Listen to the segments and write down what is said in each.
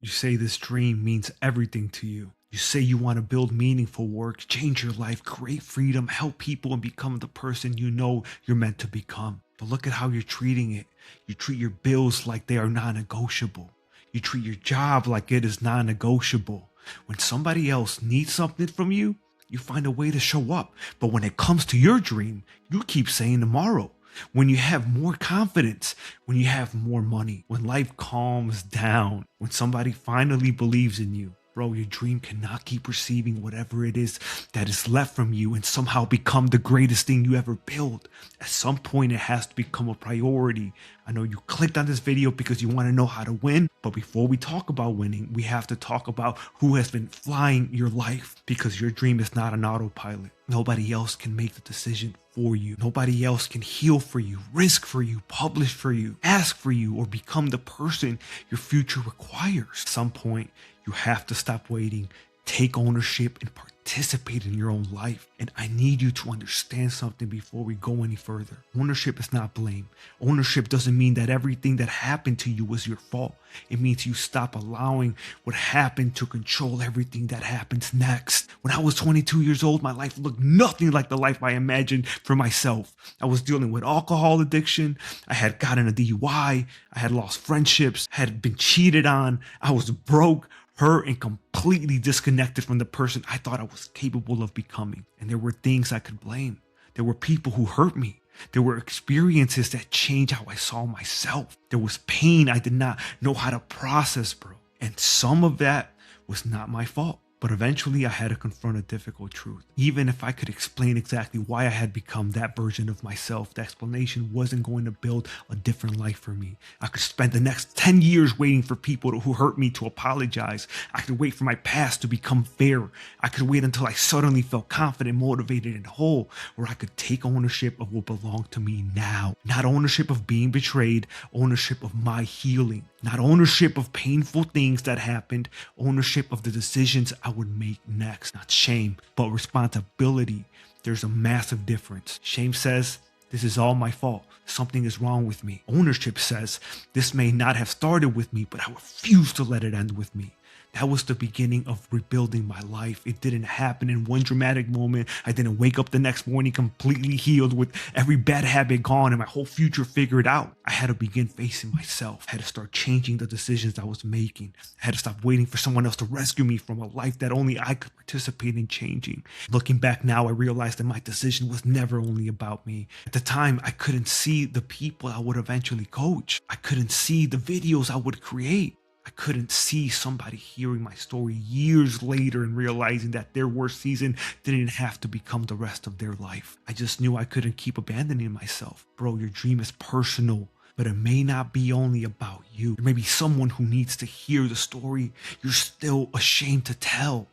You say this dream means everything to you. You say you want to build meaningful work, change your life, create freedom, help people, and become the person you know you're meant to become. But look at how you're treating it. You treat your bills like they are non negotiable. You treat your job like it is non negotiable. When somebody else needs something from you, you find a way to show up. But when it comes to your dream, you keep saying tomorrow. When you have more confidence, when you have more money, when life calms down, when somebody finally believes in you, bro, your dream cannot keep receiving whatever it is that is left from you and somehow become the greatest thing you ever built. At some point, it has to become a priority. I know you clicked on this video because you want to know how to win, but before we talk about winning, we have to talk about who has been flying your life, because your dream is not an autopilot. Nobody else can make the decision for you. Nobody else can heal for you, risk for you, publish for you, ask for you, or become the person your future requires. At some point, you have to stop waiting, take ownership, and participate in your own life. And I need you to understand something before we go any further. Ownership is not blame. Ownership doesn't mean that everything that happened to you was your fault. It means you stop allowing what happened to control everything that happens next. When I was 22 years old, my life looked nothing like the life I imagined for myself. I was dealing with alcohol addiction. I had gotten a DUI. I had lost friendships, had been cheated on. I was broke, hurt, and completely disconnected from the person I thought I was capable of becoming. And there were things I could blame. There were people who hurt me. There were experiences that changed how I saw myself. There was pain I did not know how to process, bro. And some of that was not my fault. But eventually I had to confront a difficult truth. Even if I could explain exactly why I had become that version of myself, the explanation wasn't going to build a different life for me. I could spend the next 10 years waiting for people who hurt me to apologize. I could wait for my past to become fair. I could wait until I suddenly felt confident, motivated, and whole, where I could take ownership of what belonged to me now. Not ownership of being betrayed, ownership of my healing. Not ownership of painful things that happened, ownership of the decisions I would make next. Not shame, but responsibility. There's a massive difference. Shame says, this is all my fault. Something is wrong with me. Ownership says, this may not have started with me, but I refuse to let it end with me. That was the beginning of rebuilding my life. It didn't happen in one dramatic moment. I didn't wake up the next morning completely healed with every bad habit gone and my whole future figured out. I had to begin facing myself. I had to start changing the decisions I was making. I had to stop waiting for someone else to rescue me from a life that only I could participate in changing. Looking back now, I realized that my decision was never only about me. At the time, I couldn't see the people I would eventually coach. I couldn't see the videos I would create. I couldn't see somebody hearing my story years later and realizing that their worst season didn't have to become the rest of their life. I just knew I couldn't keep abandoning myself. Bro, your dream is personal, but it may not be only about you. There may be someone who needs to hear the story you're still ashamed to tell.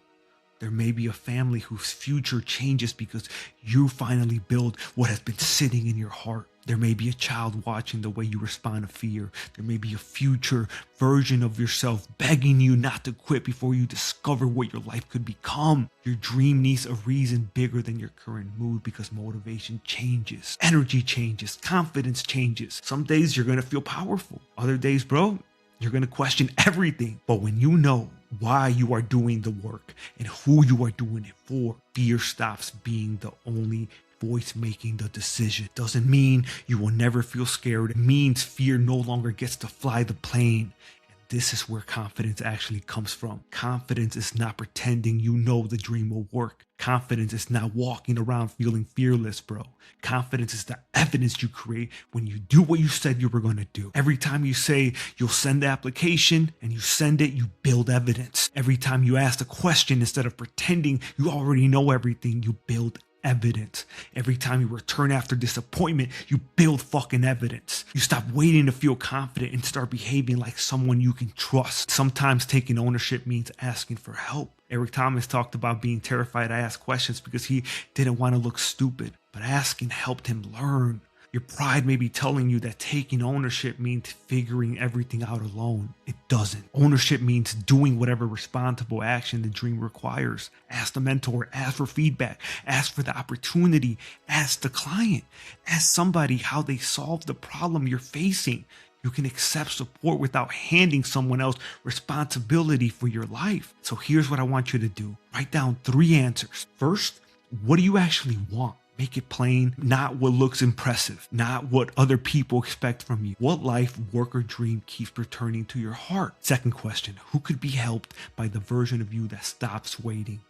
There may be a family whose future changes because you finally build what has been sitting in your heart. There may be a child watching the way you respond to fear. There may be a future version of yourself begging you not to quit before you discover what your life could become. Your dream needs a reason bigger than your current mood, because motivation changes, energy changes, confidence changes. Some days you're going to feel powerful. Other days, bro, you're going to question everything. But when you know why you are doing the work and who you are doing it for, fear stops being the only voice making the decision. Doesn't mean you will never feel scared. It means fear no longer gets to fly the plane. And this is where confidence actually comes from. Confidence is not pretending you know the dream will work. Confidence is not walking around feeling fearless, bro. Confidence is the evidence you create when you do what you said you were going to do. Every time you say you'll send the application and you send it, you build evidence. Every time you ask a question, instead of pretending you already know everything, you build evidence. Every time you return after disappointment, you build fucking evidence. You stop waiting to feel confident and start behaving like someone you can trust. Sometimes taking ownership means asking for help. Eric Thomas talked about being terrified to ask questions because he didn't want to look stupid, but asking helped him learn. Your pride may be telling you that taking ownership means figuring everything out alone. It doesn't. Ownership means doing whatever responsible action the dream requires. Ask the mentor, ask for feedback, ask for the opportunity, ask the client, ask somebody how they solved the problem you're facing. You can accept support without handing someone else responsibility for your life. So here's what I want you to do. Write down 3 answers. First, what do you actually want? Make it plain, not what looks impressive, not what other people expect from you. What life, work, or dream keeps returning to your heart? Second question, who could be helped by the version of you that stops waiting?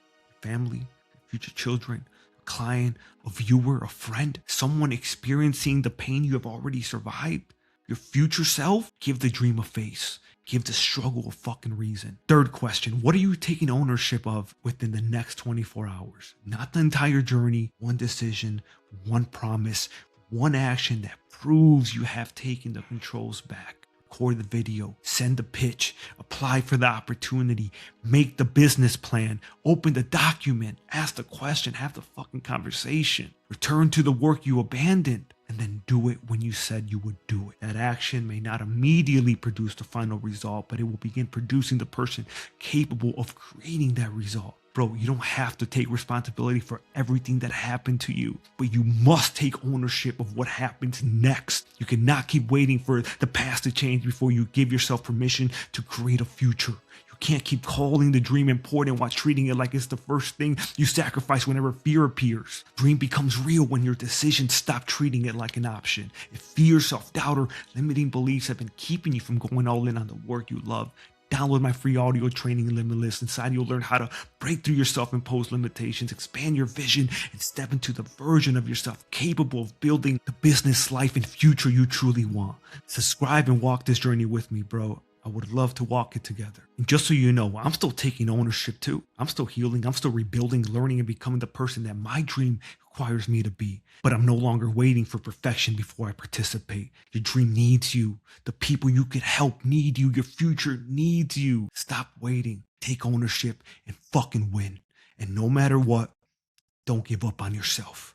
Family, future children, a client, a viewer, a friend, someone experiencing the pain you have already survived? Your future self? Give the dream a face. Give the struggle a fucking reason. Third question, what are you taking ownership of within the next 24 hours? Not the entire journey, one decision, one promise, one action that proves you have taken the controls back. Record the video, send the pitch, apply for the opportunity, make the business plan, open the document, ask the question, have the fucking conversation, return to the work you abandoned, and then do it when you said you would do it. That action may not immediately produce the final result, but it will begin producing the person capable of creating that result. Bro, you don't have to take responsibility for everything that happened to you, but you must take ownership of what happens next. You cannot keep waiting for the past to change before you give yourself permission to create a future. You can't keep calling the dream important while treating it like it's the first thing you sacrifice whenever fear appears. Dream becomes real when your decisions stop treating it like an option. If fear, self-doubt, or limiting beliefs have been keeping you from going all in on the work you love, download my free audio training Limitless. Inside, you'll learn how to break through your self-imposed limitations, expand your vision, and step into the version of yourself capable of building the business, life, and future you truly want. Subscribe and walk this journey with me, bro. I would love to walk it together. And just so you know, I'm still taking ownership too. I'm still healing. I'm still rebuilding, learning, and becoming the person that my dream requires me to be. But I'm no longer waiting for perfection before I participate. Your dream needs you. The people you could help need you. Your future needs you. Stop waiting. Take ownership and fucking win. And no matter what, don't give up on yourself.